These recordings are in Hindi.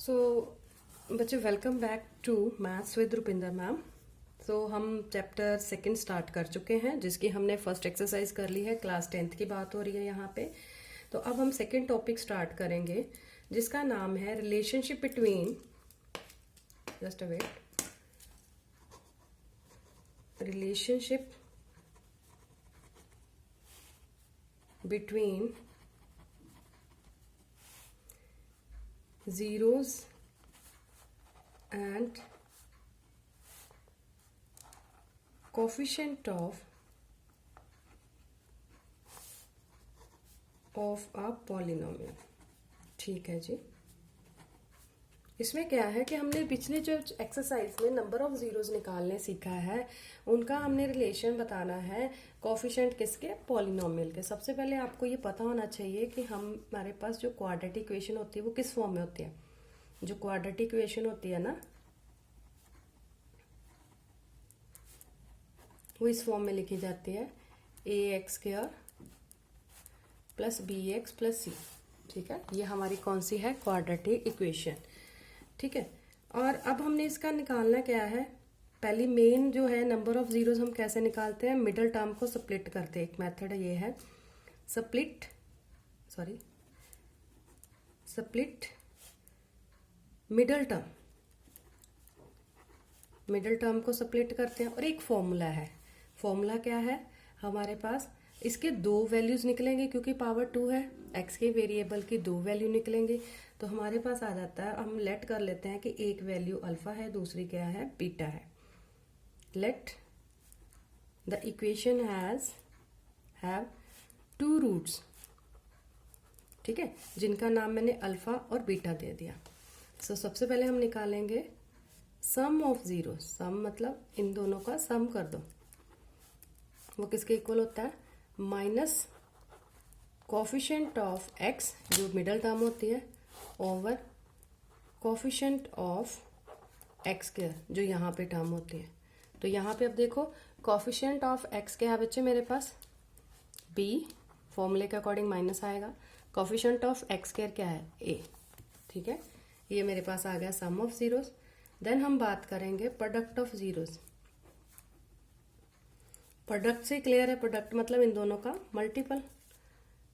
सो बच्चे welcome back to maths with Rupinder ma'am. So हम चैप्टर सेकंड स्टार्ट कर चुके हैं, जिसकी हमने फर्स्ट एक्सरसाइज कर ली है। क्लास 10th की बात हो रही है यहाँ पे। तो अब हम सेकंड टॉपिक स्टार्ट करेंगे, जिसका नाम है relationship between, just a wait, relationship between zeros and coefficient of a polynomial। ठीक है जी। इसमें क्या है कि हमने पिछले जो एक्सरसाइज में नंबर ऑफ जीरोस निकालने सीखा है, उनका हमने रिलेशन बताना है कोफिशिएंट किसके, पॉलिनोमियल के। सबसे पहले आपको ये पता होना चाहिए कि हमारे पास जो क्वाड्रेटिक इक्वेशन होती है वो किस फॉर्म में होती है। जो क्वाड्रेटिक इक्वेशन होती है ना, वो इस फॉर्म में लिखी जाती है a x square plus b x plus c. ठीक है, ये हमारी कौन सी है, क्वाड्रेटिक इक्वेशन। ठीक है, और अब हमने इसका निकालना क्या है। पहली मेन जो है नंबर ऑफ जीरोस हम कैसे निकालते हैं, मिडल टर्म को स्प्लिट करते हैं। एक मेथड ये है स्प्लिट मिडल टर्म को स्प्लिट करते हैं। और एक फॉर्मूला है, फॉर्मूला क्या है हमारे पास, इसके दो वैल्यूज निकलेंगे क्योंकि पावर 2 है, एक्स के वेरिएबल की दो वैल्यू निकलेंगे। तो हमारे पास आ जाता है, हम लेट कर लेते हैं कि एक वैल्यू अल्फा है, दूसरी क्या है, बीटा है। Let the equation have two roots, ठीक है, जिनका नाम मैंने अल्फा और बीटा दे दिया। सो सबसे पहले हम निकालेंगे सम ऑफ जीरो। सम मतलब इन दोनों का सम कर दो, वो किसके इक्वल होता है, माइनस कोफिशिएंट ऑफ एक्स जो मिडल टर्म होती है over coefficient of x square जो यहाँ पे टर्म होती है। तो यहाँ पे अब देखो कोफिशिएंट ऑफ एक्स क्या है बच्चे मेरे पास, बी, फॉर्मूले के अकॉर्डिंग माइनस आएगा। कोफिशिएंट ऑफ एक्स स्क्वायर क्या है, ए। ठीक है, ये मेरे पास आ गया सम ऑफ जीरोस। देन हम बात करेंगे प्रोडक्ट ऑफ जीरोस। प्रोडक्ट से क्लियर है, प्रोडक्ट मतलब इन दोनों का मल्टीपल।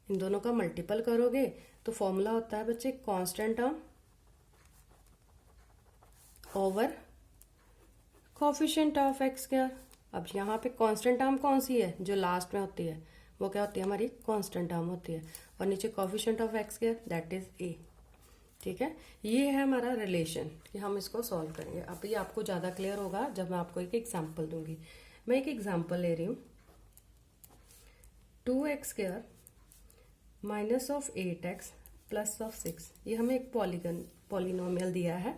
इन दोनों का मल्टीपल करोगे तो फॉर्मूला होता है बच्चे constant term over coefficient of x square. अब यहाँ पे कांस्टेंट टर्म कौन सी है, जो लास्ट में होती है वो क्या होती है, हमारी कांस्टेंट टर्म होती है। और नीचे coefficient of x square that is a. ठीक है, ये है हमारा रिलेशन कि हम इसको सॉल्व करेंगे। अब ये आपको ज्यादा क्लियर होगा जब मैं आपको एक एग्जाम्पल दूंगी। मैं एक एग्जाम्पल ले रही हूं, 2x square minus of 8x plus of 6। ये हमें एक पॉलिनोमियल दिया है।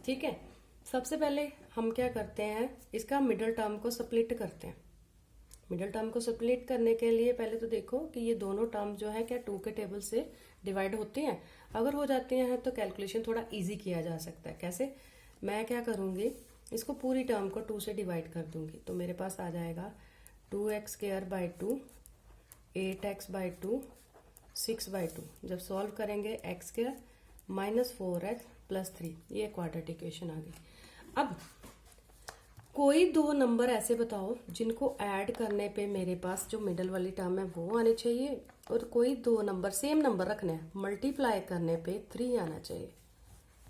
ठीक है, सबसे पहले हम क्या करते हैं, इसका मिडल टर्म को स्प्लिट करते हैं। मिडल टर्म को स्प्लिट करने के लिए पहले तो देखो कि ये दोनों टर्म जो है क्या 2 के टेबल से डिवाइड होती हैं। अगर हो जाती हैं तो कैलकुलेशन थोड़ा इजी किया जा सकता है। कैसे, मैं क्या करूंगी, इसको पूरी टर्म को 2 से डिवाइड कर दूंगी। तो मेरे पास आ जाएगा 2x square by 2, 8x by 2, 6 by 2। जब सॉल्व करेंगे x square minus 4x plus 3, ये क्वाड्रेटिक इक्वेशन आ गई। अब कोई दो नंबर ऐसे बताओ जिनको ऐड करने पे मेरे पास जो मिडल वाली टर्म है वो आनी चाहिए, और कोई दो नंबर सेम नंबर रखने हैं, मल्टीप्लाई करने पे 3 आना चाहिए।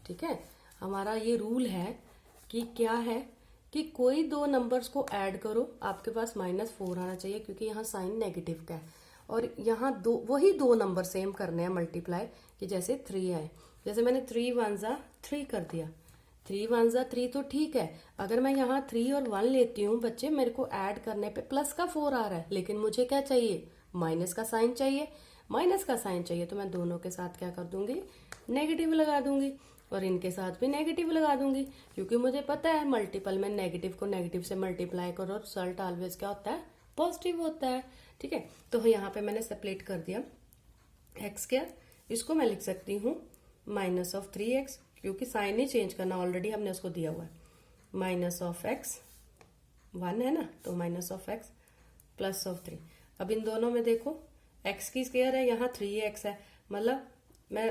ठीक है, हमारा ये रूल है कि क्या है कि कोई दो नंबर्स को ऐड करो, आपके पास -4 आना चाहिए क्योंकि यहाँ साइन नेगेटिव का है। और यहाँ वही दो नंबर सेम करने हैं मल्टीप्लाई, कि जैसे 3 आए। जैसे मैंने 3 1 जा 3 कर दिया, 3 1 जा 3 तो ठीक है। अगर मैं यहाँ 3 और 1 लेती हूँ बच्चे, मेरे को ऐड करने पे प्लस का 4 आ रहा है, लेकिन मुझे क्या चाहिए, माइनस का साइन चाहिए। माइनस का साइन चाहिए तो मैं दोनों के साथ क्या कर दूंगी, नेगेटिव लगा दूंगी, और इनके साथ भी नेगेटिव लगा दूंगी, क्योंकि मुझे पता है मल्टीपल में नेगेटिव को नेगेटिव से मल्टीप्लाई करो, रिजल्ट ऑलवेज क्या होता है, पॉजिटिव होता है। ठीक है, तो यहाँ पे मैंने सेपरेट कर दिया एक्स स्क्वायर, इसको मैं लिख सकती हूँ माइनस ऑफ 3x, क्योंकि साइन नहीं चेंज करना, ऑलरेडी हमने उसको दिया हुआ है। माइनस ऑफ x 1 है ना, तो minus of x plus of 3। अब इन दोनों में देखो x की स्क्वायर है, यहाँ 3x है, मतलब मैं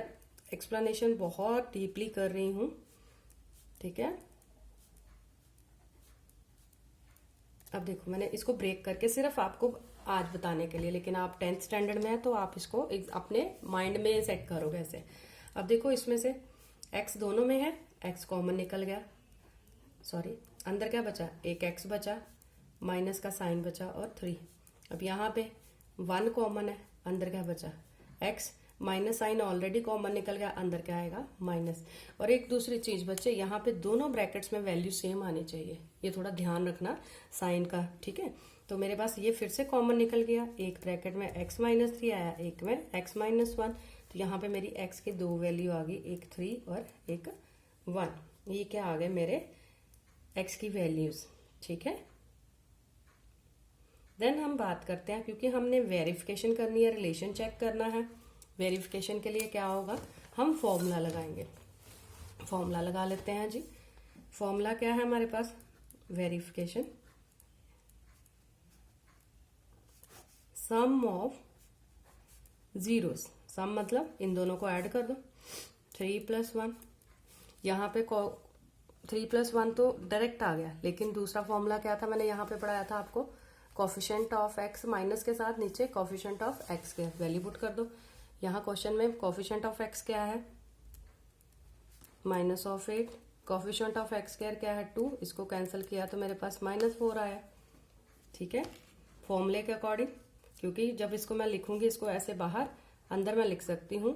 एक्सप्लेनेशन बहुत डीपली कर रही हूं, ठीक है। अब देखो मैंने इसको ब्रेक करके सिर्फ आपको आज बताने के लिए, लेकिन आप 10th स्टैंडर्ड में है तो आप इसको अपने माइंड में सेट करोगे ऐसे। अब देखो इसमें से x दोनों में है, x कॉमन निकल गया, सॉरी अंदर क्या बचा, एक x बचा, माइनस का साइन बचा और 3। अब यहाँ पे 1 कॉमन है, अंदर क्या बचा x, minus sign already common निकल गया, अंदर क्या आएगा माइनस। और एक दूसरी चीज बच्चे, यहाँ पे दोनों ब्रैकेट्स में वैल्यू सेम आनी चाहिए, ये थोड़ा ध्यान रखना साइन का, ठीक है। तो मेरे पास ये फिर से कॉमन निकल गया, एक ब्रैकेट में x माइनस 3 आया, एक में x माइनस 1। तो यहाँ पे मेरी x की 2 वैल्यू आ गई, एक 3 और एक 1। ये क्या आ गए मेरे x की वैल्यूज, ठीक है। देन हम बात करते हैं, क्योंकि हमने वेरिफिकेशन करनी है, रिलेशन चेक करना है। वेरिफिकेशन के लिए क्या होगा, हम फॉर्मूला लगाएंगे। फॉर्मूला लगा लेते हैं जी। फॉर्मूला क्या है हमारे पास, वेरिफिकेशन सम ऑफ जीरोस, सम मतलब इन दोनों को ऐड कर दो, 3 + 1। यहाँ पे 3 + 1 तो डायरेक्ट आ गया, लेकिन दूसरा फॉर्मूला क्या था, मैंने यहाँ पे पढ़ाया था आपको, कोफिशिएंट ऑफ x माइनस के साथ नीचे कोफिशिएंट ऑफ x के वैल्यू पुट कर दो। यहाँ क्वेश्चन में कोफिशिएंट ऑफ x क्या है, -8, कोफिशिएंट ऑफ x स्क्वायर क्या है 2, इसको कैंसिल किया तो मेरे पास -4 आया, ठीक है। फॉर्मूले के अकॉर्डिंग, क्योंकि जब इसको मैं लिखूंगी इसको ऐसे बाहर, अंदर मैं लिख सकती हूँ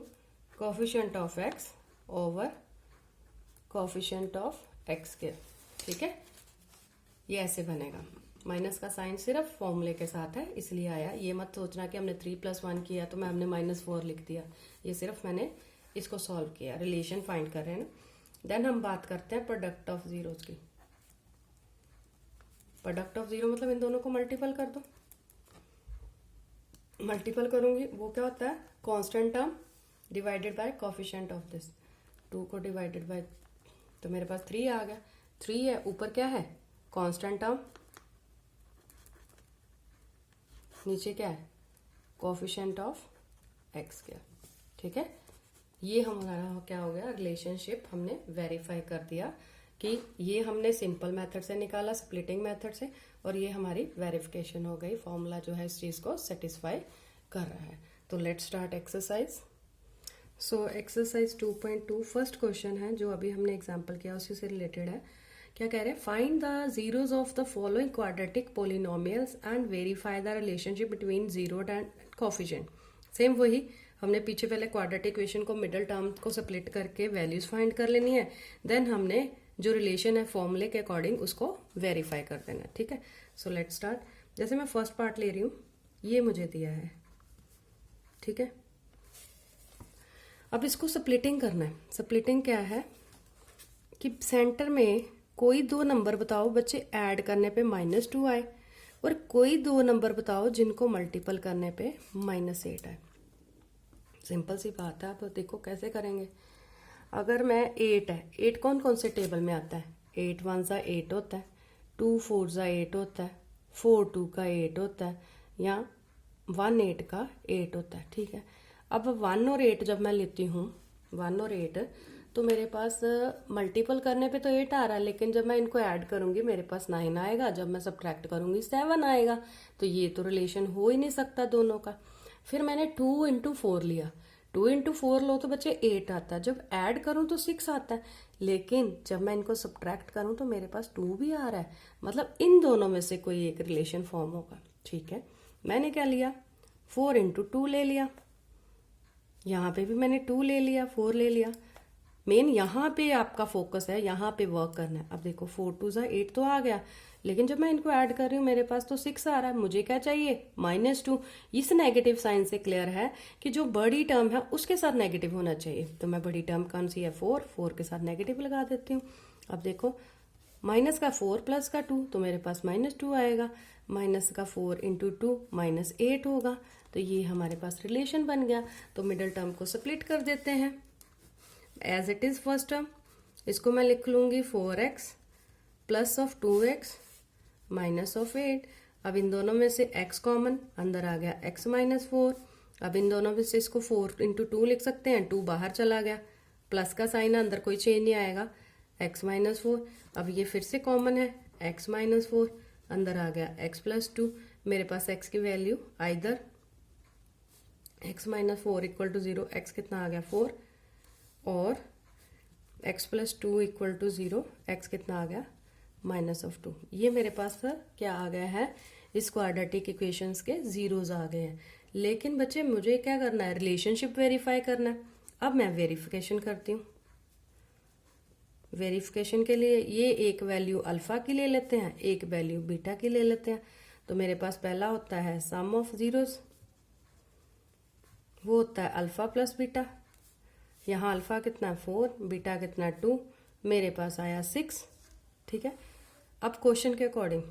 coefficient of x over coefficient of x square, ठीक है। ये ऐसे बनेगा, माइनस का साइन सिर्फ फॉर्मूले के साथ है इसलिए आया। ये मत सोचना कि हमने 3 + 1 किया तो मैं हमने -4 लिख दिया, ये सिर्फ मैंने इसको सॉल्व किया, रिलेशन फाइंड कर रहे हैं ना। देन हम बात करते हैं प्रोडक्ट ऑफ जीरोस की। प्रोडक्ट ऑफ जीरो मतलब इन दोनों को मल्टीपल कर दो। मल्टीपल करूंगी वो क्या होता है, constant term divided by coefficient of this, 2 को डिवाइडेड बाय, तो मेरे पास 3 आ गया। 3 है, ऊपर क्या है कांस्टेंट टर्म, नीचे क्या है कोफिशिएंट ऑफ x स्क्वायर, ठीक है। ये हमारा क्या हो गया, रिलेशनशिप हमने वेरीफाई कर दिया कि ये हमने सिंपल मेथड से निकाला, स्प्लिटिंग मेथड से, और ये हमारी वेरिफिकेशन हो गई, फॉर्मूला जो है इस चीज को सेटिस्फाई कर रहा है। तो let's start exercise. So exercise 2.2 first question है जो अभी हमने एग्जांपल किया उसी से रिलेटेड है। क्या कह रहे हैं, find the zeros of the following quadratic polynomials and verify the relationship between zero and coefficient. Same वही हमने पीछे पहले क्वाड्रेटिक इक्वेशन को मिडिल टर्म को स्प्लिट करके वैल्यूज फाइंड कर लेनी है, देन हमने जो रिलेशन है फॉर्मूले के अकॉर्डिंग उसको वेरीफाई कर देना है, ठीक है। So let's start. जैसे मैं फर्स्ट पार्ट ले रही हूँ, ये मुझे दिया है, ठीक है। अब इसको स्प्लिटिंग करना है। स्प्लिटिंग क्या है कि सेंटर में कोई 2 नंबर बताओ बच्चे ऐड करने पे -2 आए, और कोई 2 नंबर बताओ जिनको मल्टीपल करने पे -8 आए। सिंपल सी बात है, आप देखो कैसे करेंगे। अगर मैं 8 है, 8 कौन कौन से टेबल में आता है, 8 1 सा 8 होता है, 2 4 सा 8 होता है, 4 2 का 8 होता है, या 1 8 का 8 होता है, ठीक है। अब 1 और 8 जब मैं लेती हूँ, 1 और 8, तो मेरे पास मल्टीपल करने पे तो 8 आ रहा है, लेकिन जब मैं इनको ऐड करूंगी मेरे पास 9 आएगा, जब मैं सब्ट्रैक्ट करूंगी 7 आएगा। तो ये तो रिलेशन हो ही नहीं सकता दोनों का। फिर मैंने 2 × 4 लिया, 2 × 4 लो तो बच्चे 8 आता है, जब ऐड करूं तो 6 आता है, लेकिन जब मैं इनको सब्ट्रैक्ट करूं तो मेरे पास 2 भी आ रहा है, मतलब इन दोनों में से कोई एक रिलेशन फॉर्म होगा, ठीक है। मैंने क्या लिया, 4 × 2 ले लिया, यहाँ पे भी मैंने 2 ले लिया, 4 ले लिया। मेन यहाँ पे आपका फोकस है, यहाँ पे वर्क करना है। अब देखो 4 2 सा 8 तो आ गया, लेकिन जब मैं इनको ऐड कर रही हूँ मेरे पास तो 6 आ रहा है, मुझे क्या चाहिए -2। इस नेगेटिव साइन से क्लियर है कि जो बड़ी टर्म है उसके साथ नेगेटिव होना चाहिए। तो मैं बड़ी टर्म कौन सी है, 4 के साथ नेगेटिव लगा देती हूँ। अब देखो माइनस का 4 प्लस का 2, तो मेरे पास -2 आएगा, माइनस का 4 × 2 -8 होगा। तो ये हमारे पास रिलेशन बन गया। तो मिडिल टर्म को स्प्लिट कर देते हैं as it is first term, इसको मैं लिख लूंगी 4x plus of 2x minus of 8। अब इन दोनों में से x कॉमन, अंदर आ गया x -4, अब इन दोनों में से इसको 4 × 2 लिख सकते हैं, 2 बाहर चला गया, प्लस का साइन अंदर कोई चेंज नहीं आएगा, x - 4। अब ये फिर से कॉमन है, x - 4 अंदर आ गया x + 2। मेरे पास x की वैल्यू आइदर x - 4 = 0, x कितना आ गया 4, और x + 2 = 0, x कितना आ गया -2। ये मेरे पास सर क्या आ गया है, इस क्वाड्रेटिक इक्वेशंस के जीरोज आ गए हैं। लेकिन बच्चे मुझे क्या करना है, रिलेशनशिप वेरीफाई करना है। अब मैं वेरिफिकेशन करती हूँ। वेरिफिकेशन के लिए ये एक वैल्यू अल्फा की ले लेते हैं, एक वैल्यू बीटा की ले लेते हैं। तो मेरे पास पहला होता है सम ऑफ जीरोस, वो होता है अल्फा प्लस बीटा। यहाँ अल्फा कितना है 4, बीटा कितना है 2, मेरे पास आया 6। ठीक है, अब क्वेश्चन के अकॉर्डिंग,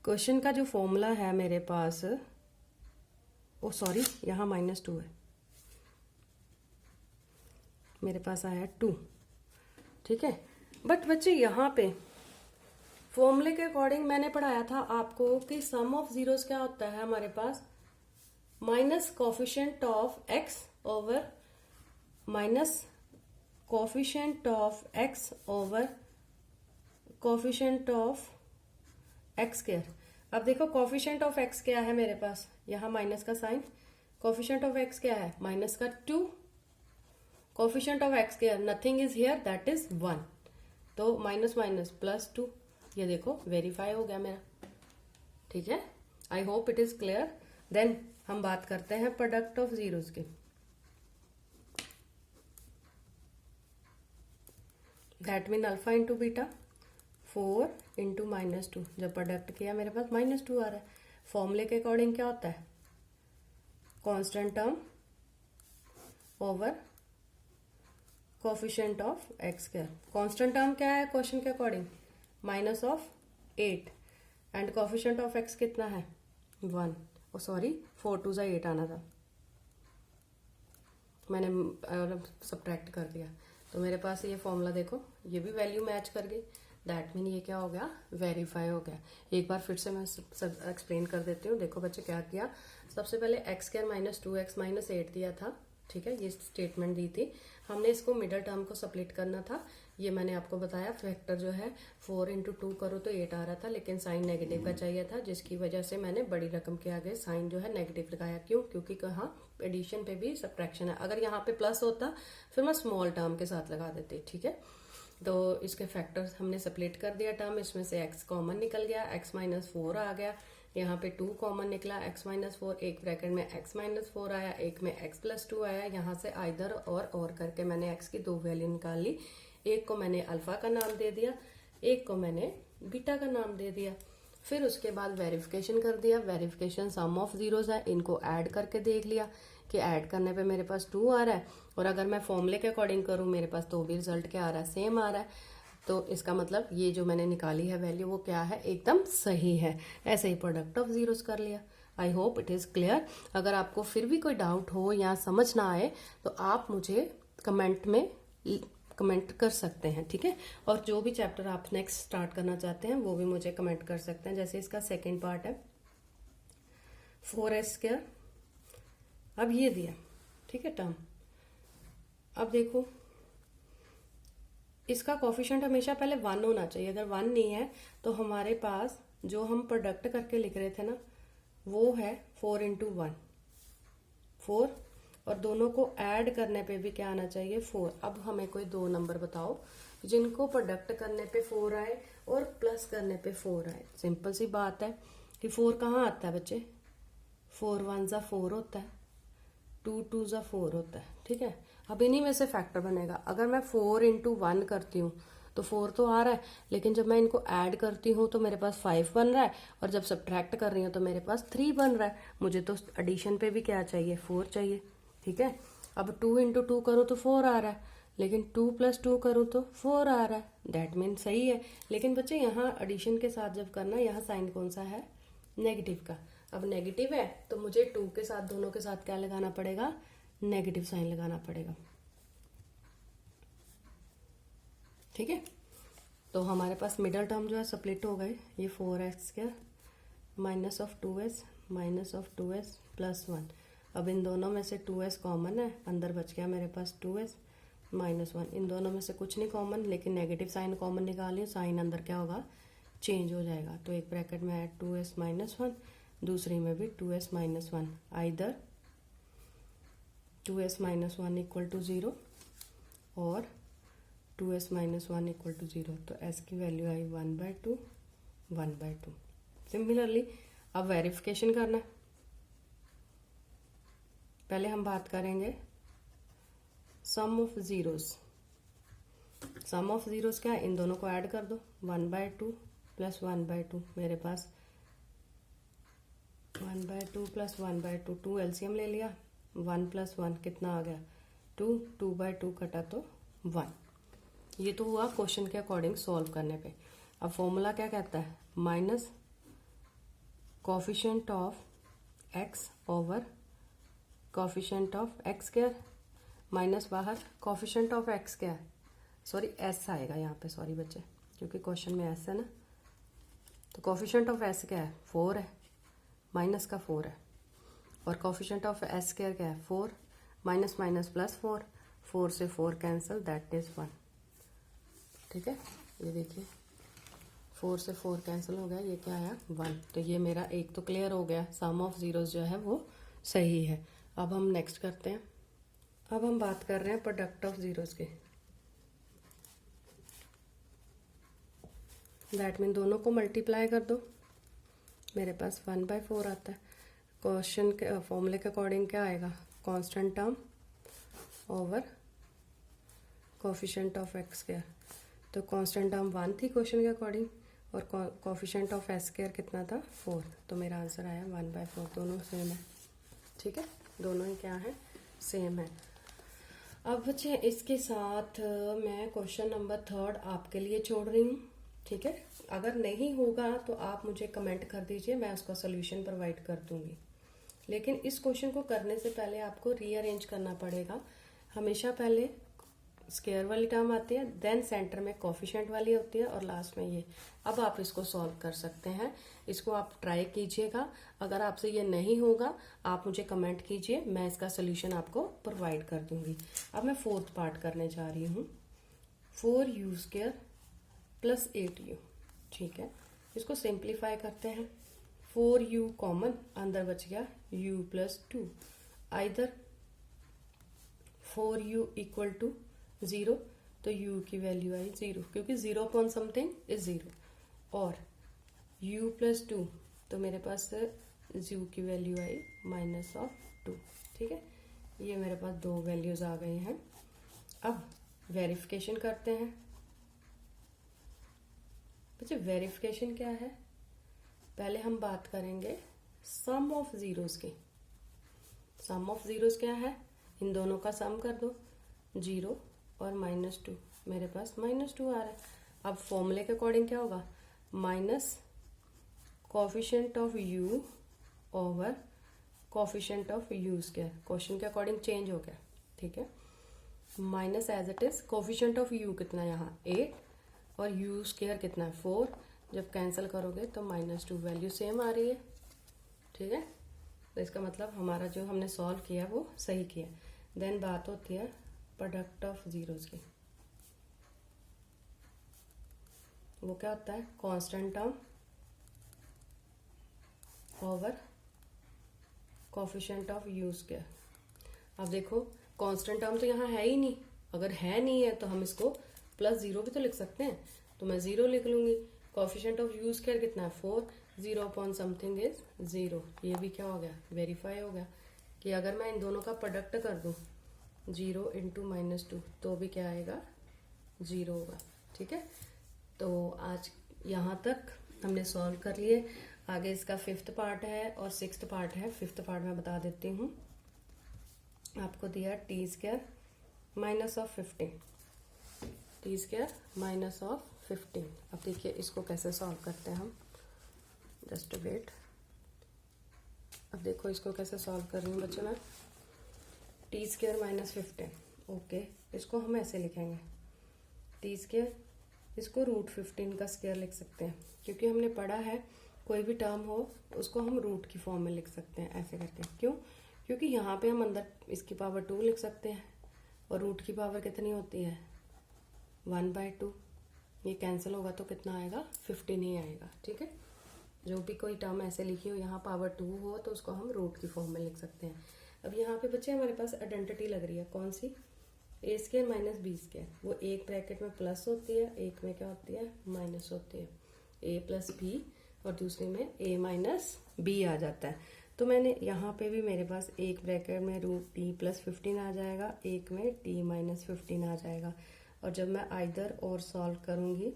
क्वेश्चन का जो फॉर्मूला है मेरे पास, ओ सॉरी यहाँ -2 है, मेरे पास आया 2। ठीक है, बट बच्चे यहाँ पे फॉर्मूले के अकॉर्डिंग मैंने पढ़ाया था आपको कि सम ऑफ जीरोस क्या होता है हमारे पास, minus coefficient of x over minus coefficient of x over coefficient of x square. अब देखो कोफिशिएंट ऑफ x क्या है मेरे पास, यहाँ माइनस का साइन, कोफिशिएंट ऑफ x क्या है माइनस का 2, coefficient of x square nothing is here that is 1, तो माइनस माइनस +2। ये देखो वेरीफाई हो गया मेरा। ठीक है, I hope it is clear. Then हम बात करते हैं प्रोडक्ट ऑफ जीरोस की। That mean alpha into beta 4 × -2। जब प्रोडक्ट किया मेरे पास -2 आ रहा है। फॉर्मूले के अकॉर्डिंग क्या होता है, constant term over coefficient of x square. Constant term क्या है क्वेश्चन के according, -8, and coefficient of x कितना है 1। ओ सॉरी 4 × 2 = 8 आना था, मैंने सब्ट्रैक्ट कर दिया। तो मेरे पास ये फॉर्मूला देखो, ये भी वैल्यू मैच कर गई, दैट मीन ये क्या हो गया, वेरीफाई हो गया। एक बार फिर से मैं एक्सप्लेन कर देती हूँ। देखो बच्चे क्या किया, सबसे पहले x² - 2x - 8 दिया था। ठीक है, ये स्टेटमेंट दी थी, हमने इसको मिडल टर्म को स्प्लिट करना था। ये मैंने आपको बताया, फैक्टर जो है 4 × 2 करो तो 8 आ रहा था, लेकिन साइन नेगेटिव का चाहिए था, जिसकी वजह से मैंने बड़ी रकम के आगे साइन जो है नेगेटिव लगाया। क्यों, क्योंकि कहाँ एडिशन पे भी सब्ट्रैक्शन है। अगर यहाँ पे प्लस होता फिर मैं स्मॉल टर्म के साथ लगा देती। ठीक है, तो इसके फैक्टर्स हमने स्प्लिट कर दिया टर्म, इसमें से x कॉमन निकल गया, x - 4 आ गया, यहाँ पे 2 कॉमन निकला, x - 4, एक ब्रैकेट में x - 4 आया, एक में x + 2 आया। यहाँ से आइदर और करके मैंने x की 2 वैल्यू निकाल ली। एक को मैंने अल्फा का नाम दे दिया, एक को मैंने बीटा का नाम दे दिया। फिर उसके बाद वेरिफिकेशन कर दिया। वेरिफिकेशन सम ऑफ जीरोस है, इनको ऐड करके देख लिया कि ऐड करने पे मेरे पास 2 आ रहा है, और अगर मैं फॉर्मूले के अकॉर्डिंग करूँ मेरे पास तो भी रिजल्ट क्या आ रहा है, सेम आ रहा है। तो इसका मतलब ये जो मैंने निकाली है वैल्यू वो क्या है, एकदम सही है। ऐसे ही प्रोडक्ट ऑफ जीरोस कर लिया। आई होप इट इज़ क्लियर। अगर आपको फिर भी कोई डाउट हो या समझ ना आए तो आप मुझे कमेंट में कमेंट कर सकते हैं। ठीक है, और जो भी चैप्टर आप नेक्स्ट स्टार्ट करना चाहते हैं वो भी मुझे कमेंट कर सकते हैं। जैसे इसका सेकेंड पार्ट है 4s²। अब ये दिया, ठीक है टर्म। अब देखो इसका कोफिशिएंट हमेशा पहले 1 होना चाहिए। अगर 1 नहीं है तो हमारे पास जो हम प्रोडक्ट करके लिख रहे थे ना वो है 4 × 1 4, और दोनों को ऐड करने पे भी क्या आना चाहिए 4। अब हमें कोई 2 नंबर बताओ जिनको प्रोडक्ट करने पे 4 आए और प्लस करने पे 4 आए। सिंपल सी बात है कि 4 कहाँ आता है बच्चे, 4 × 1 = 4 होता है, 2 × 2 = 4 होता है। ठीक है, अब इन्हीं में से फैक्टर बनेगा। अगर मैं 4 × 1 करती हूँ तो 4 तो आ रहा है, लेकिन जब मैं इनको ऐड करती हूँ तो मेरे पास 5 बन रहा है, और जब सब्ट्रैक्ट कर रही हूँ तो मेरे पास 3 बन रहा है। मुझे तो एडिशन पे भी क्या चाहिए, 4 चाहिए। ठीक है, अब 2 × 2 करो तो 4 आ रहा है, लेकिन 2 + 2 करूँ तो 4 आ रहा है, दैट मीन सही है। लेकिन बच्चे यहाँ एडिशन के साथ जब करना, यहाँ साइन कौन सा है, नेगेटिव का। अब नेगेटिव है तो मुझे 2 के साथ, दोनों के साथ क्या लगाना पड़ेगा, नेगेटिव साइन लगाना पड़ेगा। ठीक है, तो हमारे पास मिडल टर्म जो है स्प्लिट हो गए। ये 4s² - 2s - 2s + 1 अब इन दोनों में से 2s कॉमन है, अंदर बच गया मेरे पास 2s -1। इन दोनों में से कुछ नहीं कॉमन, लेकिन नेगेटिव साइन कॉमन निकालिए, साइन अंदर क्या होगा, चेंज हो जाएगा। तो एक ब्रैकेट में है 2s -1, दूसरी में भी 2s -1, either 2s -1 equal to 0 और 2s -1 इक्वल टू 0। तो s की वैल्यू आई 1/2 1/2। सिमिलरली अब वेरिफिकेशन करना है। पहले हम बात करेंगे sum of zeros. Sum of zeros क्या है, इन दोनों को ऐड कर दो, 1/2 प्लस 1/2, मेरे पास 1/2 प्लस 1/2, 2 एलसीएम ले लिया, 1 प्लस 1 कितना आ गया 2, 2/2 कटा तो 1। ये तो हुआ क्वेश्चन के अकॉर्डिंग सॉल्व करने पे। अब फॉर्मूला क्या कहता है, minus coefficient of x over coefficient of x square, minus बाहर कोफिशिएंट ऑफ x क्या है, सॉरी s आएगा यहाँ पे, सॉरी बच्चे, क्योंकि क्वेश्चन में s है ना। तो कोफिशिएंट ऑफ s क्या है, 4 है, माइनस का 4 है, और कोफिशिएंट ऑफ s स्क्वायर क्या है, 4, माइनस माइनस प्लस 4, 4 से 4 कैंसिल, दैट इज 1। ठीक है, ये देखिए 4 से 4 कैंसिल हो गया, ये क्या आया 1। तो ये मेरा एक तो क्लियर हो गया, सम ऑफ जीरोस जो है वो सही है। अब हम नेक्स्ट करते हैं। अब हम बात कर रहे हैं प्रोडक्ट ऑफ जीरोस की। दैट मीन दोनों को मल्टीप्लाई कर दो, मेरे पास 1/4 आता है। क्वेश्चन के फॉर्मूले के अकॉर्डिंग क्या आएगा, constant term over coefficient of x square. तो कांस्टेंट टर्म 1 थी क्वेश्चन के अकॉर्डिंग, और कोफिशिएंट ऑफ s स्क्वायर कितना था 4। तो मेरा आंसर आया 1/4। दोनों सेम है, ठीक है, दोनों ही क्या है, सेम है। अब बच्चे इसके साथ मैं क्वेश्चन नंबर 3 आपके लिए छोड़ रही हूँ, ठीक है। अगर नहीं होगा तो आप मुझे कमेंट कर दीजिए, मैं उसका सोल्यूशन प्रोवाइड कर दूंगी। लेकिन इस क्वेश्चन को करने से पहले आपको रीअरेंज करना पड़ेगा। हमेशा पहले स्क्वायर वाली टर्म आती है, देन सेंटर में कोफिशिएंट वाली होती है, और लास्ट में ये। अब आप इसको सॉल्व कर सकते हैं, इसको आप ट्राई कीजिएगा। अगर आपसे ये नहीं होगा आप मुझे कमेंट कीजिए, मैं इसका सोल्यूशन आपको प्रोवाइड कर दूंगी। अब मैं 4th पार्ट करने जा रही हूँ, 4u² प्लस 8u। ठीक है, इसको सिंप्लीफाई करते हैं। 4u कॉमन, अंदर बच गया u plus 2, either 4u equal to 0, तो u की वैल्यू आई 0, क्योंकि 0 अपॉन समथिंग इज 0, और u प्लस 2, तो मेरे पास u की वैल्यू आई -2। ठीक है, ये मेरे पास 2 वैल्यूज आ गई हैं। अब वेरिफिकेशन करते हैं। बच्चे वेरिफिकेशन क्या है, पहले हम बात करेंगे सम ऑफ जीरोस की। सम ऑफ जीरोस क्या है, इन दोनों का सम कर दो, 0 और -2, मेरे पास -2 आ रहा है। अब फॉर्मूले के अकॉर्डिंग क्या होगा, minus coefficient of u over coefficient of u square. Question के अकॉर्डिंग चेंज हो गया, ठीक है, minus as it is. Coefficient of u कितना है यहाँ 8, और u स्क्वायर कितना है 4। जब कैंसिल करोगे तो -2, वैल्यू सेम आ रही है, ठीक है। तो इसका मतलब हमारा जो हमने सॉल्व किया वो सही किया। देन बात होती है प्रोडक्ट ऑफ जीरोस की। वो क्या होता है, constant term over coefficient of u square. अब देखो कांस्टेंट टर्म तो यहाँ है ही नहीं, अगर है नहीं है तो हम इसको +0 भी तो लिख सकते हैं, तो मैं 0 लिख लूंगी। कोफिशिएंट ऑफ u स्क्वायर कितना है 4, 0 अपॉन समथिंग इज 0। ये भी क्या हो गया, वेरीफाई हो गया कि अगर मैं इन दोनों का प्रोडक्ट कर दूं 0 इंटू -2, तो भी क्या आएगा 0 होगा, ठीक है। तो आज यहाँ तक हमने सॉल्व कर लिए। आगे इसका 5th पार्ट है और 6th पार्ट है। 5th पार्ट में बता देती हूँ, आपको दिया t² -15, t² -15। अब देखिए इसको कैसे सॉल्व करते हैं हम, जस्ट वेट। अब देखो इसको कैसे सॉल्व कर रही हूँ बच्चों मैं, t² -15, ओके, इसको हम ऐसे लिखेंगे t², इसको √15 का स्क्वायर लिख सकते हैं, क्योंकि हमने पढ़ा है कोई भी टर्म हो उसको हम रूट की फॉर्म में लिख सकते हैं ऐसे करके। क्यों, क्योंकि यहाँ पे हम अंदर इसकी पावर 2 लिख सकते हैं और रूट की पावर कितनी होती है 1/2। ये कैंसिल होगा तो कितना आएगा 15 ही आएगा। ठीक है, जो भी कोई टर्म ऐसे लिखी हो यहाँ पावर 2 हो तो उसको हम रूट की फॉर्म में लिख सकते हैं। अब यहाँ पे बच्चे हमारे पास आइडेंटिटी लग रही है कौन सी, a² माइनस b²। वो एक ब्रैकेट में प्लस होती है, एक में क्या होती है माइनस होती है, a प्लस b, और दूसरे में a माइनस b आ जाता है। तो मैंने यहाँ पे भी मेरे पास एक ब्रैकेट में √t + 15 आ जाएगा, एक में t - 15 आ जाएगा। और जब मैं आइदर और सॉल्व करूँगी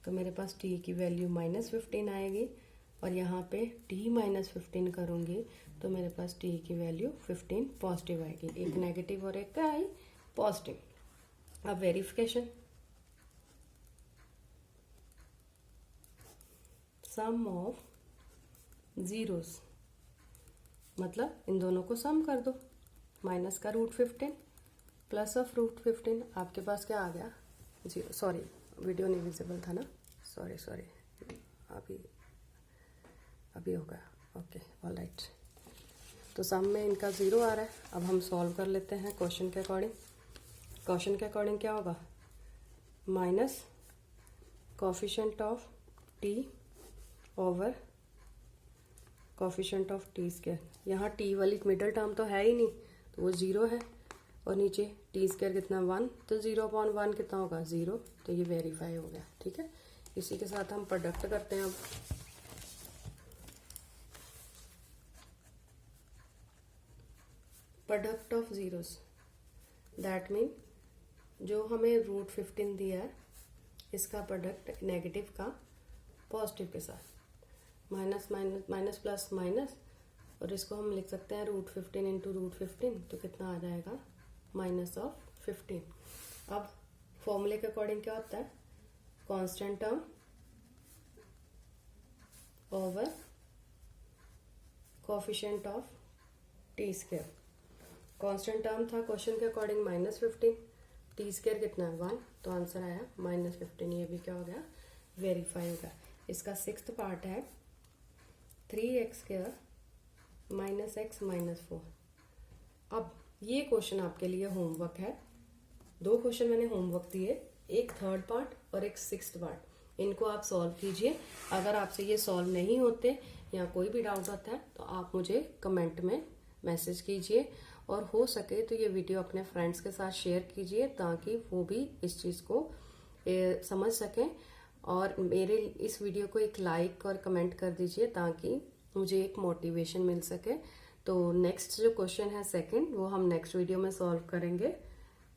तो मेरे पास t की वैल्यू -15 आएगी, और यहाँ पे t - 15 करूँगी तो मेरे पास t की वैल्यू 15 पॉजिटिव आएगी। एक नेगेटिव और एक क्या आई पॉजिटिव। अब वेरिफिकेशन, सम ऑफ जीरोस, मतलब इन दोनों को सम कर दो, माइनस का √15 प्लस ऑफ √15, आपके पास क्या आ गया 0। सॉरी वीडियो नहीं विजिबल था ना, सॉरी अभी होगा। ओके ऑल राइट, तो सम में इनका 0 आ रहा है। अब हम सॉल्व कर लेते हैं क्वेश्चन के अकॉर्डिंग। क्वेश्चन के अकॉर्डिंग क्या होगा, minus coefficient of t over coefficient of t²। यहाँ t वाली मिडल टर्म तो है ही नहीं तो वो 0 है, और नीचे t² कितना 1, तो 0/1 कितना होगा 0, तो ये वेरीफाई हो गया। ठीक है, इसी के साथ हम प्रोडक्ट करते हैं। अब product of zeros, that mean जो हमें √15 दिया है इसका प्रोडक्ट नेगेटिव का पॉजिटिव के साथ, minus minus minus plus minus, और इसको हम लिख सकते हैं √15 × √15, तो कितना आ जाएगा -15। अब फॉर्मूले के अकॉर्डिंग क्या होता है, constant term over coefficient of t²। Constant term था क्वेश्चन के अकॉर्डिंग -15, t² कितना है 1, तो आंसर आया -15। ये भी क्या हो गया वेरीफाई होगा। इसका 6th पार्ट है 3x² - x - 4। अब ये क्वेश्चन आपके लिए होमवर्क है। 2 क्वेश्चन मैंने होमवर्क दिए, एक 3rd पार्ट और एक 6th पार्ट। इनको आप सॉल्व कीजिए। अगर आपसे ये सॉल्व नहीं होते या कोई भी डाउट होता है तो आप मुझे कमेंट में मैसेज कीजिए, और हो सके तो ये वीडियो अपने फ्रेंड्स के साथ शेयर कीजिए ताकि वो भी इस चीज़ को समझ सकें। और मेरे इस वीडियो को एक लाइक और कमेंट कर दीजिए ताकि मुझे एक मोटिवेशन मिल सके। तो नेक्स्ट जो क्वेश्चन है 2nd, वो हम नेक्स्ट वीडियो में सॉल्व करेंगे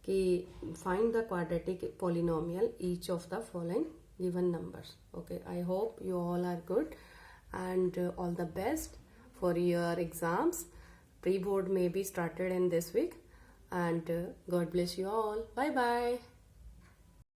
कि find the quadratic polynomial each of the following given numbers. Okay, I hope you all are good and all the best for your exams. Pre-board may be started in this week, and God bless you all. Bye bye.